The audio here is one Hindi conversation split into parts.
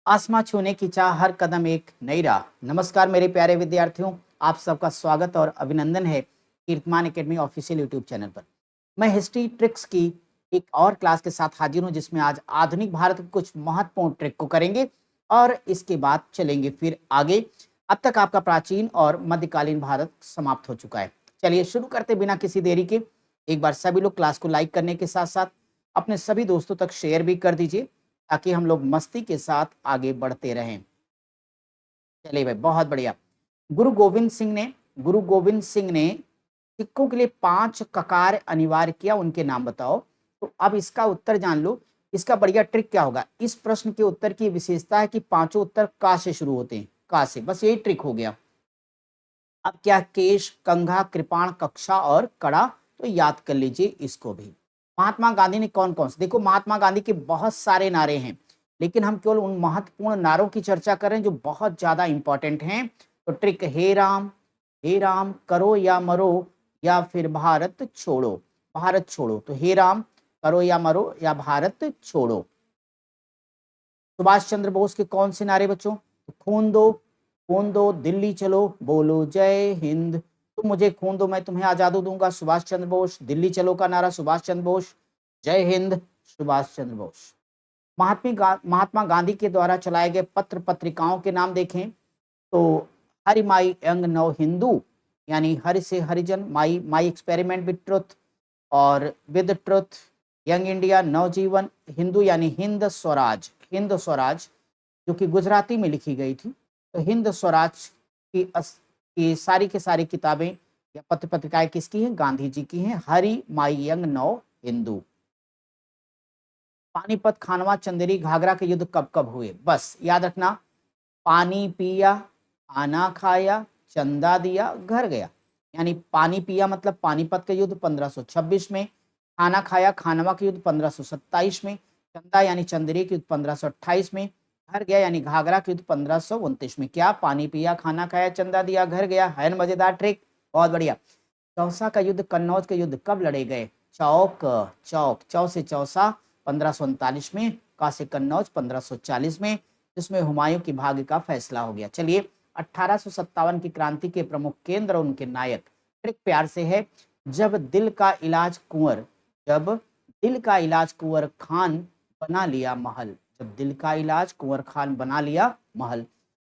आसमां छूने की चाह, हर कदम एक नई राह। नमस्कार मेरे प्यारे विद्यार्थियों, आप सबका स्वागत और अभिनंदन है Kirtiman academy official YouTube channel पर। मैं हिस्ट्री ट्रिक्स की एक और क्लास के साथ हाजिर हूं, जिसमें आज आधुनिक भारत के कुछ महत्वपूर्ण ट्रिक को करेंगे और इसके बाद चलेंगे फिर आगे। अब तक आपका प्राचीन और मध्यकालीन भारत समाप्त हो चुका है। चलिए शुरू करते बिना किसी देरी के। एक बार सभी लोग क्लास को लाइक करने के साथ साथ अपने सभी दोस्तों तक शेयर भी कर दीजिए, ताकि हम लोग मस्ती के साथ आगे बढ़ते रहें। चलिए भाई, बहुत बढ़िया। गुरु गोविंद सिंह ने सिक्कों के लिए 5 ककार अनिवार्य किया, उनके नाम बताओ। तो अब इसका उत्तर जान लो। इसका बढ़िया ट्रिक क्या होगा, इस प्रश्न के उत्तर की विशेषता है कि पांचों उत्तर का से शुरू होते हैं, का से, बस यही ट्रिक हो गया। अब क्या, केश, कंघा, कृपाण, कक्षा और कड़ा, तो याद कर लीजिए इसको भी। महात्मा गांधी ने कौन कौन से, देखो महात्मा गांधी के बहुत सारे नारे हैं, लेकिन हम केवल उन महत्वपूर्ण नारों की चर्चा कर रहे हैं जो बहुत ज्यादा इंपॉर्टेंट हैं। तो ट्रिक, हे राम करो या मरो, या फिर भारत छोड़ो। भारत छोड़ो, तो हे राम करो या मरो, या भारत छोड़ो। सुभाष चंद्र बोस के कौन से नारे बच्चों, तो खून दो, दिल्ली चलो, बोलो जय हिंद। तुम मुझे खून दो, मैं तुम्हें आजादी दूंगा, सुभाष चंद्र बोस। दिल्ली चलो का नारा सुभाष चंद्र बोस, जय हिंद सुभाष चंद्र बोस। महात्मा गांधी के द्वारा चलाए गए पत्र पत्रिकाओं के नाम देखें तो हरि माई यंग नव हिंदू, यानी हरि से हरिजन, माई माई एक्सपेरिमेंट विद ट्रुथ और विद ट्रुथ, यंग इंडिया, नवजीवन, हिंदू यानी हिंद स्वराज, हिंद स्वराज, जो कि गुजराती में लिखी गई थी। तो हिंद स्वराज की सारी की सारी किताबें या पत्र पत्रिकाएं किसकी हैं, गांधी जी की हैं। हरि माई यंग नव हिंदू। पानीपत, खानवा, चंदेरी, घाघरा के युद्ध कब कब हुए, बस याद रखना। पानी पिया, खाना खाया, चंदा दिया, घर गया। यानी पानी पिया मतलब पानीपत का युद्ध 1526 में, खाना खाया खानवा के युद्ध 1527 में, चंदा यानी चंदेरी के युद्ध 1528 में, घर गया यानी घाघरा के युद्ध 1529 में। क्या, पानी पिया, खाना खाया, चंदा दिया, घर गया, है ना मजेदार ट्रिक, बहुत बढ़िया। चौसा का युद्ध, कन्नौज के युद्ध कब लड़े गए, चौक चौक, चौ से चौसा 1539 में, का से कन्नौज 1540 में, जिसमें हुमायूं की भाग्य का फैसला हो गया। चलिए, 1857 की क्रांति के प्रमुख केंद्र और उनके नायक। ट्रिक प्यार से है, जब दिल का इलाज कुंवर, जब दिल का इलाज कुंवर खान बना लिया महल, जब दिल का इलाज कुंवर खान बना लिया महल।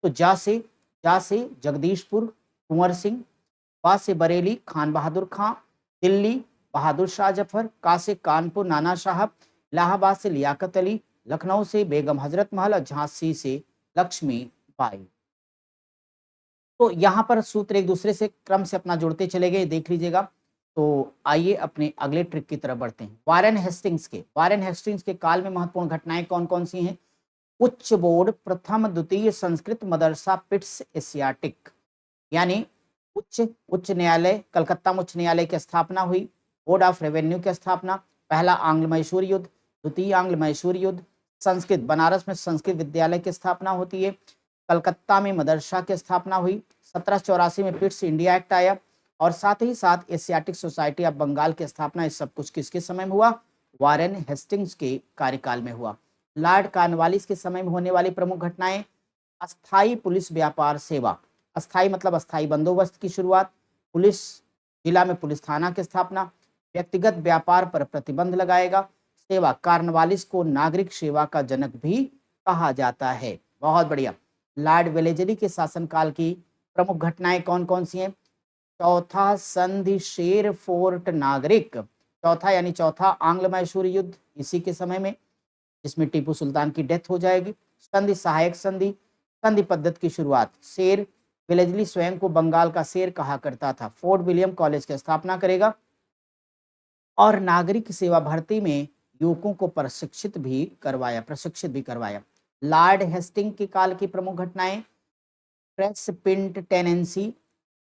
तो जा से जगदीशपुर कुंवर सिंह, बा से बरेली खान बहादुर खां, दिल्ली बहादुर शाह जफर, का से कानपुर नाना साहब, इलाहाबाद से लियाकत अली, लखनऊ से बेगम हजरत महल और झांसी से लक्ष्मी बाई। तो यहाँ पर सूत्र एक दूसरे से क्रम से अपना जुड़ते चले गए, देख लीजिएगा। तो आइए अपने अगले ट्रिक की तरफ बढ़ते हैं। वारेन हेस्टिंग्स के काल में महत्वपूर्ण घटनाएं कौन कौन सी हैं। उच्च बोर्ड, प्रथम द्वितीय संस्कृत मदरसा पिट्स एशियाटिक, यानी उच्च उच्च न्यायालय, कलकत्ता में उच्च न्यायालय की स्थापना हुई। बोर्ड ऑफ रेवेन्यू की स्थापना, पहला आंग्ल मैसूर युद्ध, द्वितीय आंग्ल मैसूर युद्ध। संस्कृत, बनारस में संस्कृत विद्यालय की स्थापना होती है। कलकत्ता में मदरसा की स्थापना हुई। 1784 में पिट्स इंडिया एक्ट आया, और साथ ही साथ एशियाटिक सोसाइटी ऑफ बंगाल की स्थापना। इस सब कुछ किसके समय में हुआ, वारेन हेस्टिंग्स के कार्यकाल में हुआ। लॉर्ड कॉर्नवालिस के समय में होने वाली प्रमुख घटनाएं, अस्थाई पुलिस व्यापार सेवा, अस्थाई मतलब अस्थाई बंदोबस्त की शुरुआत, पुलिस जिला में पुलिस थाना की स्थापना, व्यक्तिगत व्यापार पर प्रतिबंध लगाएगा, सेवा, कार्नवालिस को नागरिक सेवा का जनक भी कहा जाता है। बहुत बढ़िया। लॉर्ड वेलेजली के शासनकाल की प्रमुख घटनाएं कौन कौन सी हैं। चौथा संधि शेर फोर्ट नागरिक, चौथा यानी चौथा आंग्ल मैसूर युद्ध इसी के समय में, जिसमें टीपू सुल्तान की डेथ हो जाएगी। संधि, सहायक संधि, संधि पद्धति की शुरुआत, शेर, वेलेजली स्वयं को बंगाल का शेर कहा करता था। फोर्ट विलियम कॉलेज की स्थापना करेगा, और नागरिक सेवा भर्ती में युवकों को प्रशिक्षित भी करवाया। लॉर्ड हेस्टिंग के काल की प्रमुख घटनाएं, प्रेस पिंट टेनेंसी,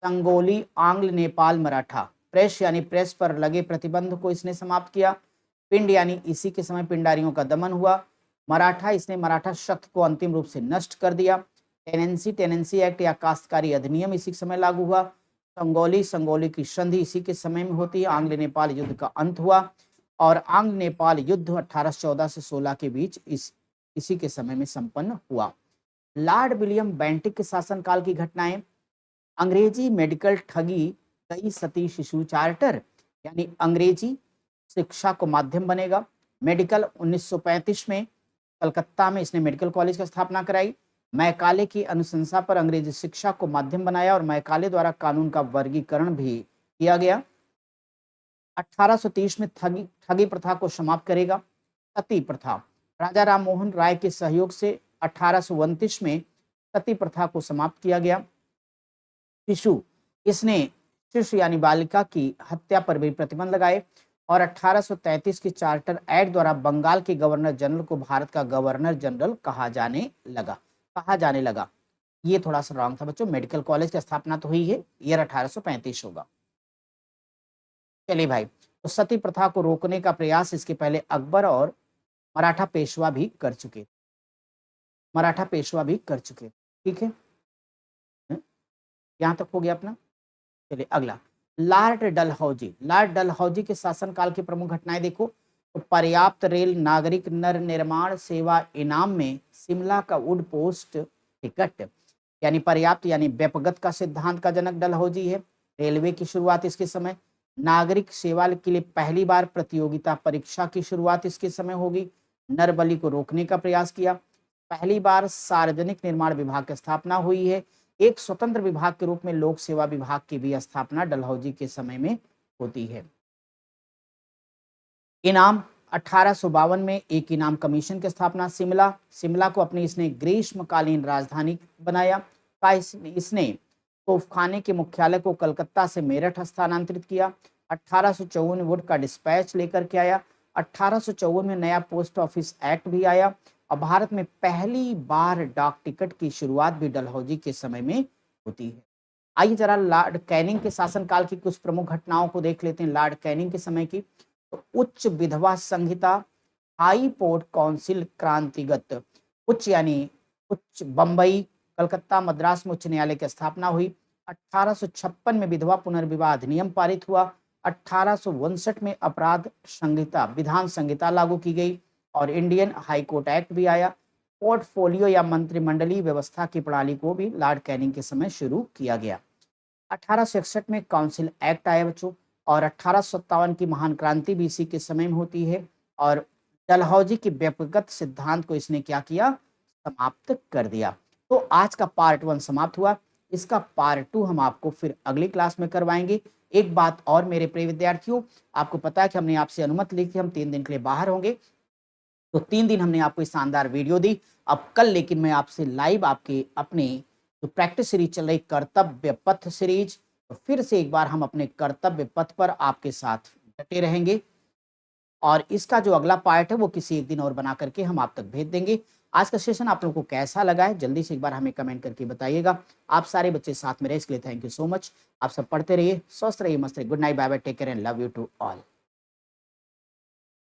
संगोली, आंग्ल नेपाल मराठा। प्रेस यानी प्रेस पर लगे प्रतिबंध को इसने समाप्त किया। पिंड यानी इसी के समय पिंडारियों का दमन हुआ। मराठा, इसने मराठा शक्त को अंतिम रूप से नष्ट कर दिया। टेनेंसी एक्ट या काश्तकारी अधिनियम इसी समय लागू हुआ। संगोली की संधि इसी के समय में होती है। आंग्ल नेपाल युद्ध का अंत हुआ, और आंग्ल नेपाल युद्ध 1814 से 16 के बीच इस इसी के समय में संपन्न हुआ। लॉर्ड विलियम बेंटिक के शासनकाल की घटनाएं, अंग्रेजी मेडिकल ठगी गई सती शिशु चार्टर, यानी अंग्रेजी शिक्षा को माध्यम बनेगा। मेडिकल 1935 में कलकत्ता में इसने मेडिकल कॉलेज की स्थापना कराई। मैकाले की अनुशंसा पर अंग्रेजी शिक्षा को माध्यम बनाया और मैकाले द्वारा कानून का वर्गीकरण भी किया गया। 1830 में ठगी प्रथा को समाप्त करेगा। सती प्रथा, राजा राम मोहन राय के सहयोग से 1829 में सती प्रथा को समाप्त किया गया। शिशु, इसने शिशु यानी बालिका की हत्या पर भी प्रतिबंध लगाए और 1833 की चार्टर एक्ट द्वारा बंगाल के गवर्नर जनरल को भारत का गवर्नर जनरल कहा जाने लगा। ये थोड़ा सा रॉन्ग था बच्चों, मेडिकल कॉलेज की स्थापना तो हुई है, ईयर 1835 होगा। चलिए भाई, तो सती प्रथा को रोकने का प्रयास इसके पहले अकबर और मराठा पेशवा भी कर चुके, ठीक है। यहां तक हो गया अपना। चलिए अगला, लॉर्ड डलहौजी के शासनकाल की प्रमुख घटनाएं देखो। तो पर्याप्त रेल नागरिक नर निर्माण सेवा इनाम में शिमला का वुड पोस्ट टिकट, यानी पर्याप्त यानी व्यपगत का सिद्धांत का जनक डलहौजी है। रेलवे की शुरुआत इसके समय, नागरिक सेवा के लिए पहली बार प्रतियोगिता परीक्षा की शुरुआत इसके समय होगी। नरबली को रोकने का प्रयास किया। पहली बार सार्वजनिक निर्माण विभाग की स्थापना हुई है। एक स्वतंत्र विभाग के रूप में लोक सेवा विभाग की भी स्थापना डलहौजी के समय में होती है। इनाम, 1852 में एक इनाम कमीशन की स्थापना। शिमला को अपनी इसने ग्रीष्मकालीन राजधानी बनाया। इसने तोपखाने के मुख्यालय को कलकत्ता से मेरठ स्थानांतरित किया। 1854 में वुड का डिस्पैच लेकर के आया। 1854 में नया पोस्ट ऑफिस एक्ट भी आया और भारत में पहली बार डाक टिकट की शुरुआत भी डलहौजी के समय में होती है। आइए जरा लॉर्ड कैनिंग के शासनकाल की कुछ प्रमुख घटनाओं को देख लेते हैं। लॉर्ड कैनिंग के समय की, तो उच्च विधवा संहिता, हाई कोर्ट काउंसिल क्रांतिगत, उच्च यानी उच्च बंबई, कलकत्ता, मद्रास में उच्च न्यायालय की स्थापना हुई। 1856 में विधवा पुनर्विवाह अधिनियम पारित हुआ। 1859 में अपराध संहिता विधान संहिता लागू की गई और इंडियन हाई कोर्ट एक्ट भी आया। पोर्टफोलियो या मंत्रिमंडलीय व्यवस्था की प्रणाली को भी लॉर्ड कैनिंग के समय शुरू किया गया। 1861 में काउंसिल एक्ट आया बच्चों और 1857 की महान क्रांति भी इसी के समय में होती है और डलहौजी के व्यक्तिगत सिद्धांत को इसने क्या किया, समाप्त कर दिया। तो आज का पार्ट 1 समाप्त हुआ। इसका पार्ट 2 हम आपको फिर अगली क्लास में करवाएंगे। एक बात और मेरे प्रिय विद्यार्थियों, आपको पता है कि हमने आपसे अनुमति ली थी हम 3 दिन के लिए बाहर होंगे, तो 3 दिन हमने आपको शानदार वीडियो दी। अब कल लेकिन मैं आपसे लाइव आपके अपने जो प्रैक्टिस सीरीज चल रही कर्तव्य पथ सीरीज, तो फिर से एक बार हम अपने कर्तव्य पथ पर आपके साथ डटे रहेंगे और इसका जो अगला पार्ट है वो किसी एक दिन और बना करके हम आप तक भेज देंगे। आज का सेशन आप लोगों को कैसा लगा है जल्दी से एक बार हमें कमेंट करके बताइएगा। आप सारे बच्चे साथ में रहे इसके लिए थैंक यू सो मच। आप सब पढ़ते रहिए, स्वस्थ रहिए, मस्त रहिए। Good night, bye bye, take care and love you to all.